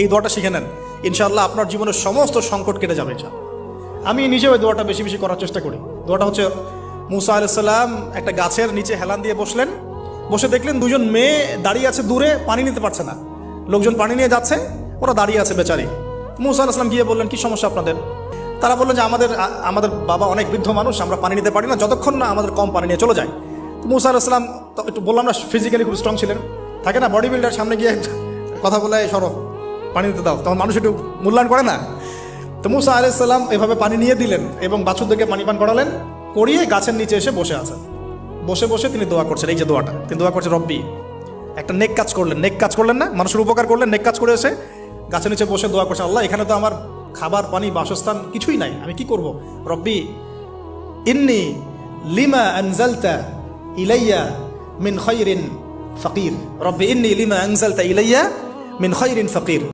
এই দোয়াটা শিখে নেন, ইনশাআল্লাহ আপনার জীবনের সমস্ত সংকট কেটে যাবে। আমি নিজেও এই দোয়াটা বেশি বেশি করার চেষ্টা করি। দোয়াটা হচ্ছে, মুসা আলাইহিস সালাম একটা গাছের নিচে হেলান দিয়ে বসলেন, বসে দেখলেন দুজন মেয়ে দাঁড়িয়ে আছে দূরে, পানি নিতে পারছে না, লোকজন পানি নিয়ে যাচ্ছে, ওরা দাঁড়িয়ে আছে বেচারি। মুসা আলাইহিস সালাম গিয়ে বললেন, কি সমস্যা আপনাদের? তারা বললেন যে আমাদের বাবা অনেক বৃদ্ধ মানুষ, আমরা পানি নিতে পারি না যতক্ষণ না আমাদের কম পানি নিয়ে চলে যায়। তো মুসা আলাইহিস সালাম তো একটু বললাম না, ফিজিক্যালি খুব স্ট্রং ছিলেন, থাকে না বডি বিল্ডার, সামনে গিয়ে কথা বলে সরো পানি দিতে দাও, তখন মানুষ একটু মূল্যায়ন করে না। তো মুসা আলাইহিস সালাম এভাবে পানি নিয়ে দিলেন এবং বাছুরদেরকে পানি পান করালেন, করিয়ে গাছের নিচে এসে বসে আছেন। বসে বসে তিনি দোয়া করছেন, এই যে দোয়াটা তিনি দোয়া করছেন, রব্বি, একটা নেক কাজ করলেন না, মানুষের উপকার করলেন, নেক কাজ করে এসে গাছের নিচে বসে দোয়া করছেন, আল্লাহ এখানে তো আমার খাবার পানি বাসস্থান কিছুই নাই, আমি কি করব? রব্বি ইন্নি লিমা আনজালতা ইলাইয়া মিন খায়রিন ফাকির, রব্বি ইন্নি লিমা আনজালতা ইলাইয়া মিন খায়রিন ফাকির।